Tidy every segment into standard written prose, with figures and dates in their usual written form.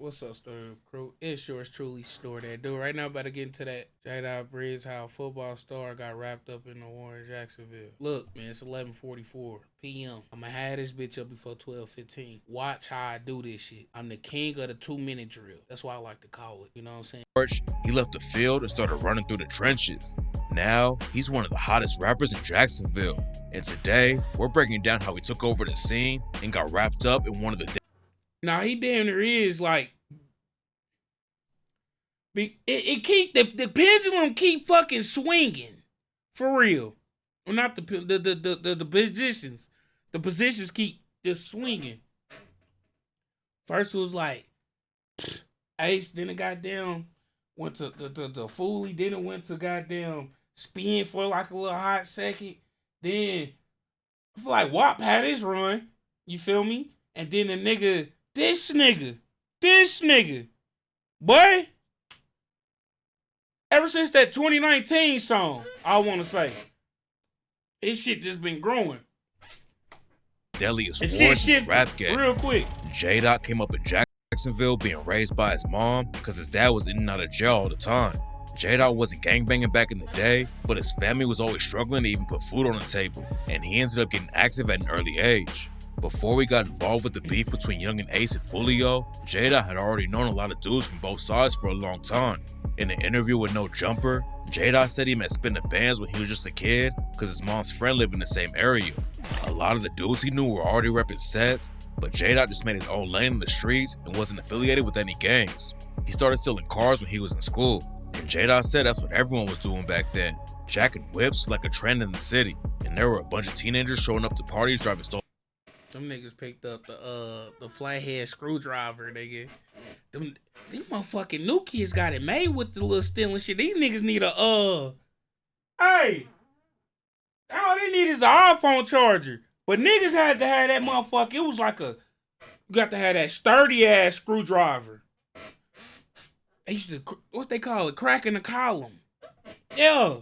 What's up, Story Crew? It's yours truly, Store That Dude. Right now, about to get into that Jdot Breezy, how a football star got wrapped up in the war in Jacksonville. Look, man, it's 11:44 p.m. I'ma have this bitch up before 12:15. Watch how I do this shit. I'm the king of the 2-minute drill. That's why I like to call it. You know what I'm saying? He left the field and started running through the trenches. Now, he's one of the hottest rappers in Jacksonville. And today, we're breaking down how he took over the scene and got wrapped up in one of the Now he damn near is like, it keep the pendulum keep fucking swinging, for real. Well, not the positions. The positions keep just swinging. First it was like Ace, then it goddamn went to the Foolie, then it went to goddamn Spin for like a little hot second. Then I feel like WAP had his run. You feel me? And then this nigga, boy. Ever since that 2019 song, I want to say, this shit just been growing. deadliest wars in the rap game. Real quick. Jdot came up in Jacksonville being raised by his mom because his dad was in and out of jail all the time. Jdot wasn't gangbanging back in the day, but his family was always struggling to even put food on the table, and he ended up getting active at an early age. Before we got involved with the beef between Young and Ace and Fulio, Jdot had already known a lot of dudes from both sides for a long time. In an interview with No Jumper, Jdot said he met Spin the Bands when he was just a kid because his mom's friend lived in the same area. A lot of the dudes he knew were already repping sets, but Jdot just made his own lane in the streets and wasn't affiliated with any gangs. He started stealing cars when he was in school, and Jdot said that's what everyone was doing back then. Jacking whips was like a trend in the city, and there were a bunch of teenagers showing up to parties driving stolen. Them niggas picked up the flathead screwdriver, nigga. These motherfucking new kids got it made with the little stealing shit. These niggas need hey, all they need is an iPhone charger. But niggas had to have that motherfucker. It was like you got to have that sturdy ass screwdriver. They used to, what they call it, cracking the column. Yeah.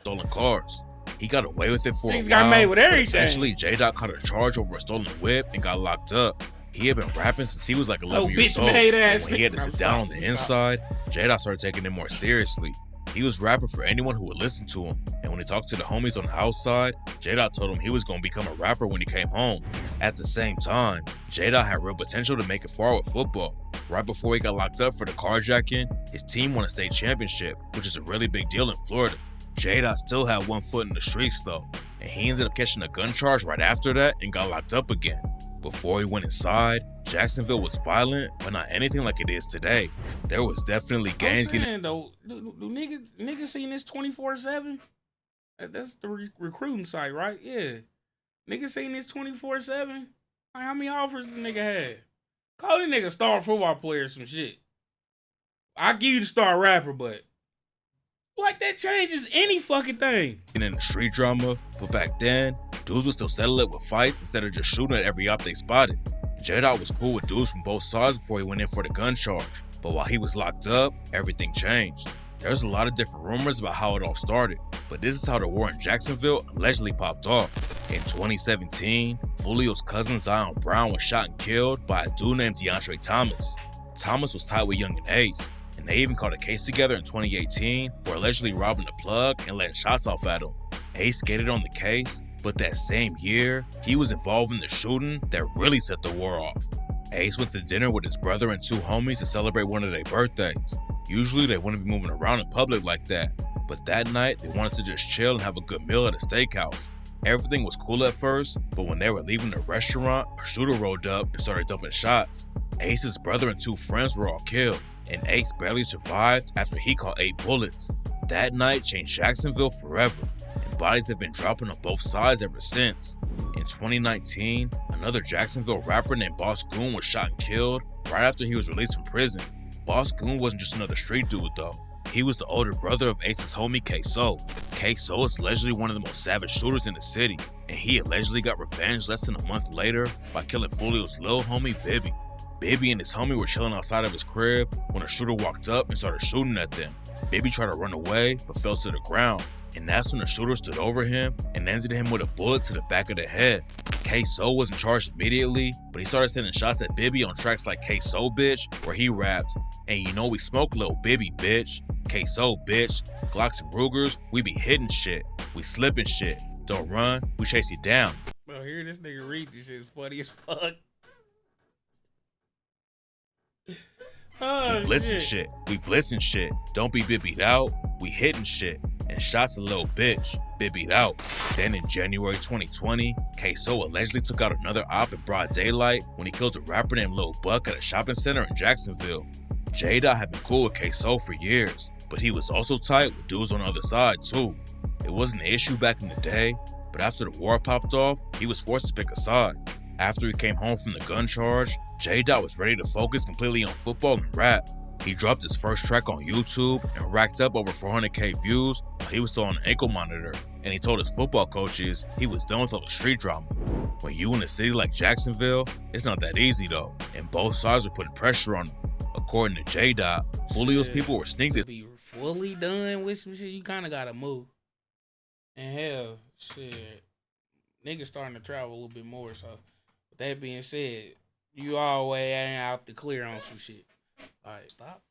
Stolen cars. He got away with it for a while. Got made with everything. Eventually, Jdot caught a charge over a stolen whip and got locked up. He had been rapping since he was like 11 years old. And when he had to sit down on the inside, Jdot started taking it more seriously. He was rapping for anyone who would listen to him. And when he talked to the homies on the outside, Jdot told him he was going to become a rapper when he came home. At the same time, Jdot had real potential to make it far with football. Right before he got locked up for the carjacking, his team won a state championship, which is a really big deal in Florida. Jdot still had one foot in the streets though, and he ended up catching a gun charge right after that and got locked up again. Before he went inside, Jacksonville was violent, but not anything like it is today. There was definitely gangs getting. Though, do niggas seen this 24/7? That's the recruiting site, right? Yeah. Niggas seen this 24/7? Like, how many offers this nigga had? Call this nigga star football player or some shit. I give you the star rapper, but like that changes any fucking thing. In the street drama, but back then, dudes would still settle it with fights instead of just shooting at every op they spotted. Jdot was cool with dudes from both sides before he went in for the gun charge, but while he was locked up, everything changed. There's a lot of different rumors about how it all started, but this is how the war in Jacksonville allegedly popped off. In 2017, Fulio's cousin Zion Brown was shot and killed by a dude named DeAndre Thomas. Thomas was tied with Young and Ace, and they even caught a case together in 2018 for allegedly robbing the plug and letting shots off at him. Ace skated on the case, but that same year, he was involved in the shooting that really set the war off. Ace went to dinner with his brother and two homies to celebrate one of their birthdays. Usually they wouldn't be moving around in public like that, but that night they wanted to just chill and have a good meal at a steakhouse. Everything was cool at first, but when they were leaving the restaurant, a shooter rolled up and started dumping shots. Ace's brother and two friends were all killed, and Ace barely survived after he caught 8 bullets. That night changed Jacksonville forever, and bodies have been dropping on both sides ever since. In 2019, another Jacksonville rapper named Boss Goon was shot and killed right after he was released from prison. Boss Goon wasn't just another street dude though. He was the older brother of Ace's homie K-So. K-So is allegedly one of the most savage shooters in the city, and he allegedly got revenge less than a month later by killing Fulio's little homie Bibby. Bibby and his homie were chilling outside of his crib when a shooter walked up and started shooting at them. Bibby tried to run away but fell to the ground. And that's when the shooter stood over him and ended him with a bullet to the back of the head. K-So wasn't charged immediately, but he started sending shots at Bibby on tracks like K-So Bitch, where he rapped, "And you know we smoke Lil Bibby, bitch. K-So, bitch. Glocks and Rugers, we be hitting shit. We slipping shit. Don't run, we chase you down." Bro, hear this nigga read this shit is funny as fuck. Oh, we blitzing shit. We blitzing shit. Don't be bibbied out. We hitting shit. And shots a little bitch. Bibbied out. Then in January 2020, K-So allegedly took out another op in broad daylight when he killed a rapper named Lil Buck at a shopping center in Jacksonville. Jdot had been cool with K-So for years, but he was also tight with dudes on the other side too. It wasn't an issue back in the day, but after the war popped off, he was forced to pick a side. After he came home from the gun charge, Jdot was ready to focus completely on football and rap. He dropped his first track on YouTube and racked up over 400K views while he was still on an ankle monitor, and he told his football coaches he was done with all the street drama. When you in a city like Jacksonville, it's not that easy though, and both sides were putting pressure on him. According to Jdot, Julio's people were sneaking. To be fully done with some shit, you kind of gotta move. And hell, shit, niggas starting to travel a little bit more, so with that being said, you always ain't out the clear on some shit. Alright, stop.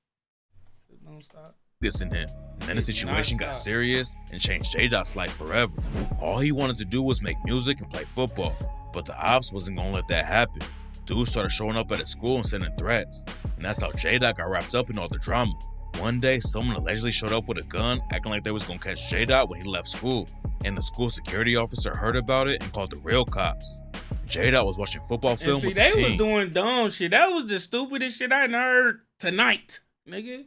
Just don't stop. This in him. And then the situation got serious and changed Jdot's life forever. All he wanted to do was make music and play football, but the ops wasn't gonna let that happen. Dudes started showing up at his school and sending threats, and that's how Jdot got wrapped up in all the drama. One day, someone allegedly showed up with a gun, acting like they was gonna catch Jdot when he left school, and the school security officer heard about it and called the real cops. Jdot was watching football film with the team. They was doing dumb shit. That was the stupidest shit I heard tonight, nigga.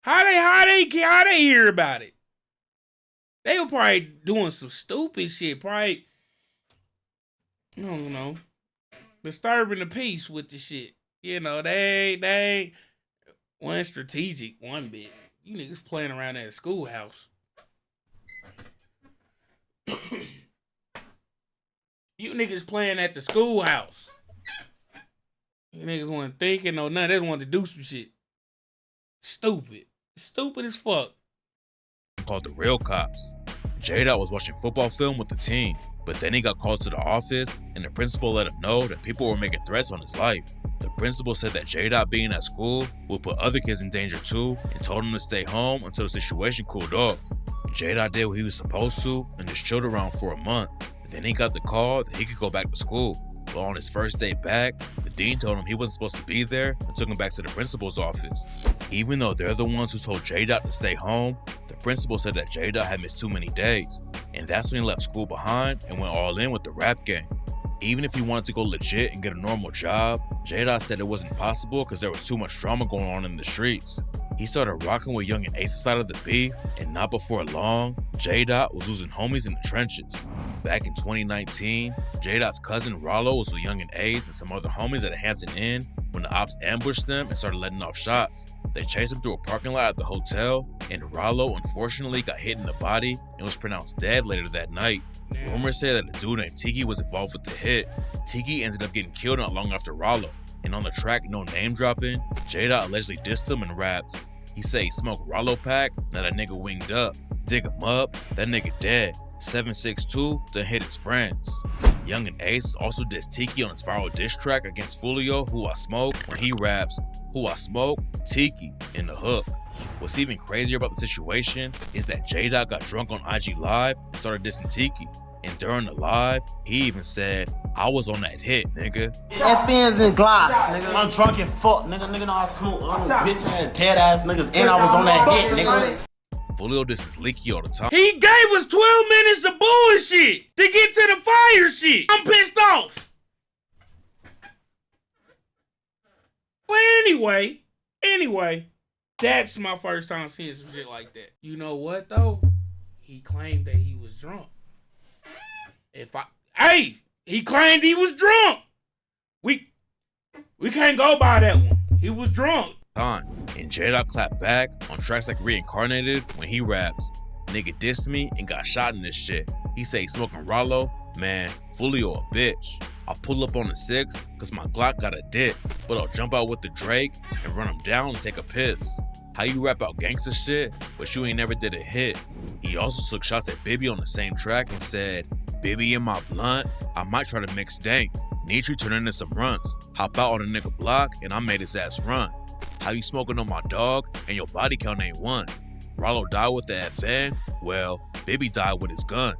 How they hear about it? They were probably doing some stupid shit. Probably, I don't know, disturbing the peace with the shit. You know, they weren't strategic one bit. You niggas playing around at a schoolhouse. You niggas playing at the schoolhouse. You niggas weren't thinking or nothing. They wanted to do some shit. Stupid. Stupid as fuck. Called the real cops. Jdot was watching football film with the team, but then he got called to the office and the principal let him know that people were making threats on his life. The principal said that Jdot being at school would put other kids in danger too and told him to stay home until the situation cooled off. Jdot did what he was supposed to and just chilled around for a month. Then he got the call that he could go back to school. But on his first day back, the dean told him he wasn't supposed to be there and took him back to the principal's office. Even though they're the ones who told Jdot to stay home, the principal said that Jdot had missed too many days, and that's when he left school behind and went all in with the rap game. Even if he wanted to go legit and get a normal job, Jdot said it wasn't possible because there was too much drama going on in the streets. He started rocking with Young and Ace's side of the beef, and not before long, Jdot was losing homies in the trenches. Back in 2019, Jdot's cousin Rollo was with Young and Ace and some other homies at a Hampton Inn when the ops ambushed them and started letting off shots. They chased him through a parking lot at the hotel, and Rollo unfortunately got hit in the body and was pronounced dead later that night. Rumors say that a dude named Tiki was involved with the hit. Tiki ended up getting killed not long after Rollo, and on the track No Name Dropping, Jdot allegedly dissed him and rapped. He said he smoked Rollo pack, now that nigga winged up. Dig him up, that nigga dead. 762, then hit his friends. Young and Ace also dissed Tiki on his viral diss track against Fulio, Who I Smoke, when he raps, "Who I Smoke, Tiki," in the hook. What's even crazier about the situation is that Jdot got drunk on IG Live and started dissing Tiki. And during the live, he even said, "I was on that hit, nigga." FNs and Glocks, nigga. I'm drunk and fuck, nigga. Nigga know I smoke. I'm bitch ass, dead ass niggas, and I was on that hit, nigga. Fulio disses Leaky all the time. He gave us 12 minutes of bullshit to get to the fire shit. I'm pissed off. Well, anyway, that's my first time seeing some shit like that. You know what, though? He claimed that he was drunk. He claimed he was drunk. We can't go by that one. He was drunk. And Jdot clapped back on tracks like Reincarnated when he raps, "Nigga dissed me and got shot in this shit. He say he smoking Rollo, man, Fulio a bitch. I'll pull up on the 6 cause my Glock got a dip, but I'll jump out with the Drake and run him down and take a piss. How you rap out gangsta shit, but you ain't never did a hit? He also took shots at Bibby on the same track and said, Bibby in my blunt, I might try to mix dank. Need you turn into some runs. Hop out on a nigga block and I made his ass run. How you smoking on my dog and your body count ain't one? Rollo died with the FN? Well, Bibby died with his gun.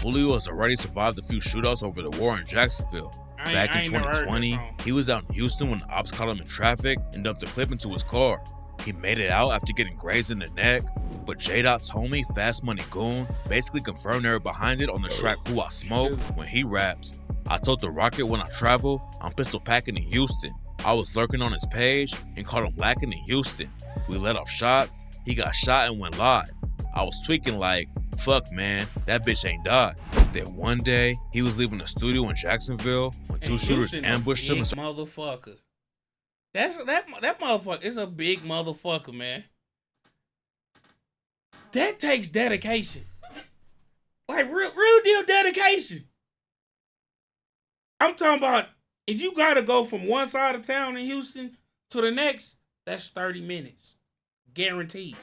Julio has already survived a few shootouts over the war in Jacksonville. Back in 2020, he was out in Houston when the ops caught him in traffic and dumped a clip into his car. He made it out after getting grazed in the neck, but Jdot's homie, Fast Money Goon, basically confirmed they were behind it on the track Who I Smoke when he raps. I told the Rocket when I travel, I'm pistol packing in Houston. I was lurking on his page and caught him lacking in Houston. We let off shots, he got shot and went live. I was tweaking like, fuck man, that bitch ain't died. Then one day, he was leaving the studio in Jacksonville when two shooters ambushed him. Motherfucker. That motherfucker is a big motherfucker, man. That takes dedication. Like real deal dedication. I'm talking about if you gotta go from one side of town in Houston to the next, that's 30 minutes. Guaranteed.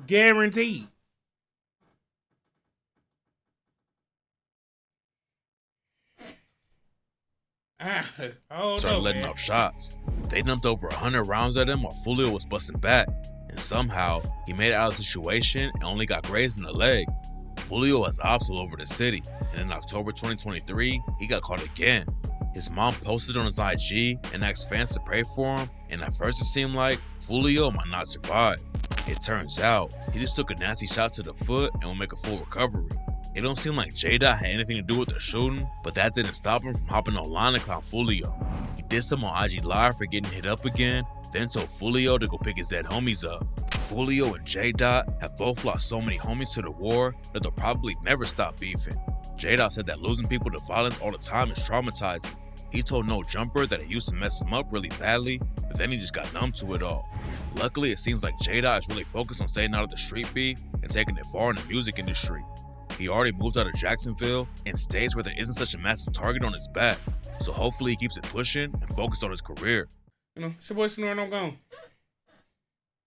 Guaranteed. Started letting off shots. They dumped over 100 rounds at him while Julio was busting back, and somehow he made it out of the situation and only got grazed in the leg. Julio has ops all over the city, and in October 2023, he got caught again. His mom posted on his IG and asked fans to pray for him, and at first it seemed like Julio might not survive. It turns out, he just took a nasty shot to the foot and will make a full recovery. It don't seem like Jdot had anything to do with the shooting, but that didn't stop him from hopping online and clown Julio. He dissed him on IG Live for getting hit up again, then told Julio to go pick his dead homies up. Julio and Jdot have both lost so many homies to the war that they'll probably never stop beefing. Jdot said that losing people to violence all the time is traumatizing. He told No Jumper that it used to mess him up really badly, but then he just got numb to it all. Luckily, it seems like Jdot is really focused on staying out of the street beef and taking it far in the music industry. He already moved out of Jacksonville and states where there isn't such a massive target on his back, so hopefully he keeps it pushing and focused on his career. You know, it's your boy Snore and I'm gone.